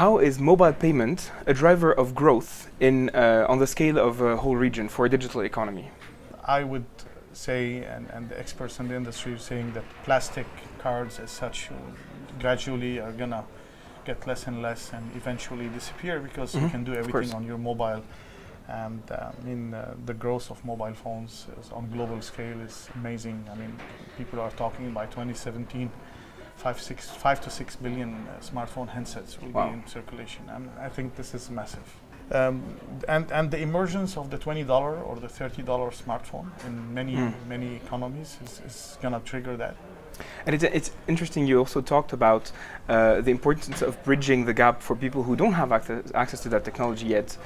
How is mobile payment a driver of growth on the scale of a whole region for a digital economy? I would say, and the experts in the industry are saying that plastic cards as such gradually are gonna get less and less and eventually disappear because you can do everything on your mobile. And the growth of mobile phones on global scale is amazing. I mean, people are talking by 2017, 5 to 6 billion smartphone handsets will be in circulation. And I think this is massive. And the emergence of the $20 or the $30 smartphone in many economies is going to trigger that. And it's interesting, you also talked about the importance of bridging the gap for people who don't have access to that technology yet,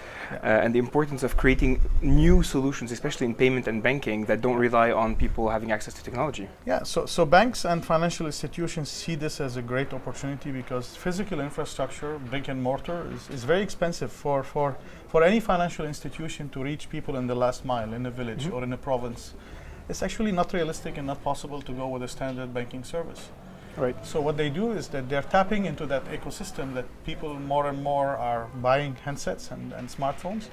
and the importance of creating new solutions, especially in payment and banking, that don't rely on people having access to technology. Yeah, so banks and financial institutions see this as a great opportunity because physical infrastructure, brick and mortar, is very expensive for any financial institution to reach people in the last mile, in a village or in a province. It's actually not realistic and not possible to go with a standard banking service. Right. So what they do is that they're tapping into that ecosystem that people more and more are buying handsets and smartphones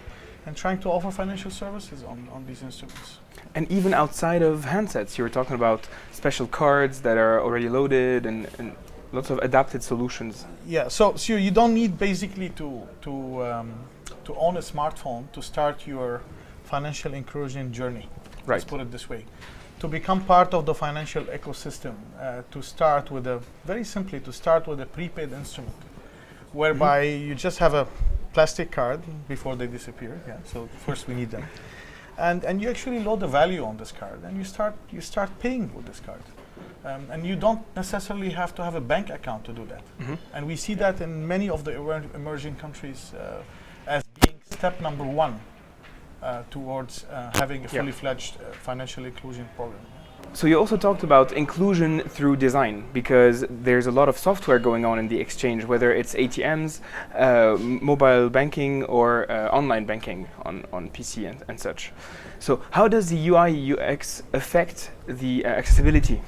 and trying to offer financial services on these instruments. And even outside of handsets, you were talking about special cards that are already loaded and lots of adapted solutions. Yeah, so you don't need basically to own a smartphone to start your financial inclusion journey. Right. Let's put it this way. To become part of the financial ecosystem, to start with very simply, to start with a prepaid instrument, whereby you just have a plastic card before they disappear. Yeah. So first we need them, and you actually load the value on this card, and you start paying with this card, and you don't necessarily have to have a bank account to do that. And we see that in many of the emerging countries as being step number one. Towards having a fully fledged financial inclusion program. So you also talked about inclusion through design, because there's a lot of software going on in the exchange, whether it's ATMs, mobile banking, or online banking on PC and such. So how does the UI UX affect the accessibility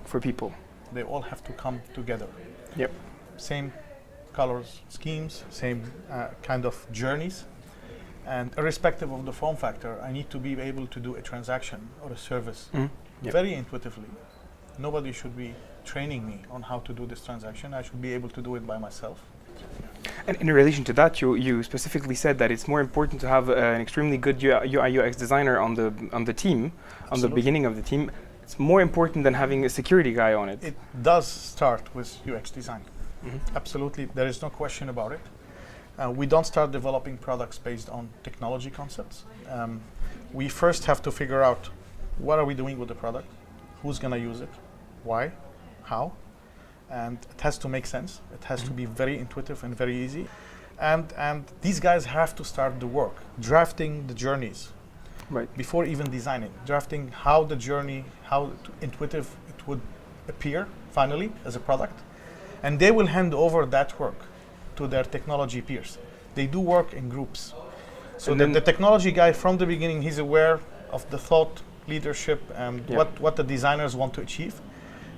for people? They all have to come together. Yep. Same colors, schemes, same kind of journeys. And irrespective of the form factor, I need to be able to do a transaction or a service very intuitively. Nobody should be training me on how to do this transaction. I should be able to do it by myself. And in relation to that, you specifically said that it's more important to have an extremely good UI UX designer on the team, on the beginning of the team. It's more important than having a security guy on it. It does start with UX design. Absolutely, there is no question about it. We don't start developing products based on technology concepts. We first have to figure out what are we doing with the product, who's going to use it, why, how, and it has to make sense. It has to be very intuitive and very easy. And these guys have to start the work, drafting the journeys, before even designing, drafting how the journey, how intuitive it would appear finally as a product, and they will hand over that work to their technology peers. They do work in groups. So the technology guy from the beginning, he's aware of the thought, leadership, and what the designers want to achieve.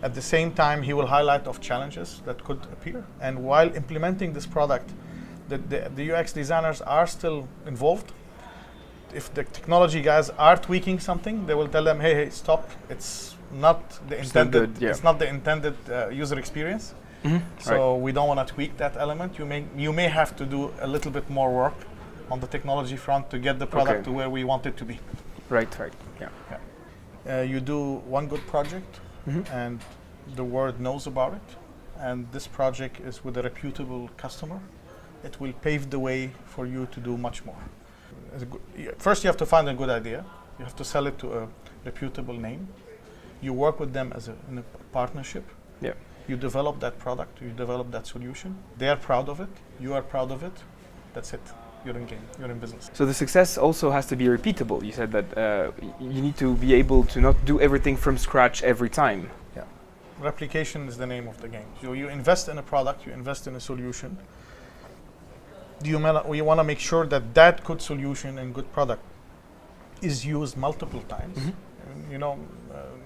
At the same time, he will highlight of challenges that could appear. And while implementing this product, the UX designers are still involved. If the technology guys are tweaking something, they will tell them, hey, stop, it's not the intended, it's not the intended user experience. So we don't want to tweak that element. You may have to do a little bit more work on the technology front to get the product to where we want it to be. Right. Yeah. You do one good project, and the world knows about it. And this project is with a reputable customer. It will pave the way for you to do much more. First, you have to find a good idea. You have to sell it to a reputable name. You work with them in a partnership. Yeah. You develop that product, you develop that solution. They are proud of it, you are proud of it. That's it. You're in game, you're in business. So the success also has to be repeatable. You said that you need to be able to not do everything from scratch every time. Yeah. Replication is the name of the game. So you invest in a product, you invest in a solution. You want to make sure that good solution and good product is used multiple times.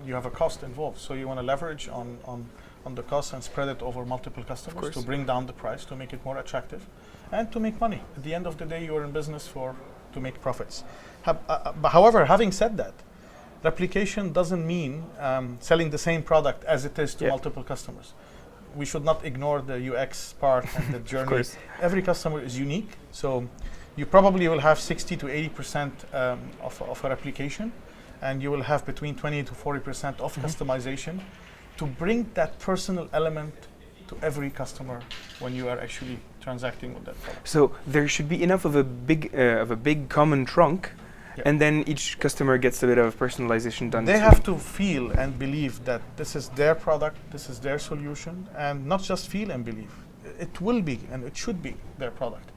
you have a cost involved. So you want to leverage on the cost and spread it over multiple customers to bring down the price, to make it more attractive, and to make money. At the end of the day, you are in business to make profits. However, having said that, replication doesn't mean selling the same product as it is to multiple customers. We should not ignore the UX part and the journey. Every customer is unique, so you probably will have 60 to 80% of a replication, and you will have between 20 to 40% of customization to bring that personal element to every customer when you are actually transacting with that product. So there should be enough of a big common trunk, and then each customer gets a bit of personalization done. They have to feel and believe that this is their product, this is their solution, and not just feel and believe. It will be and it should be their product.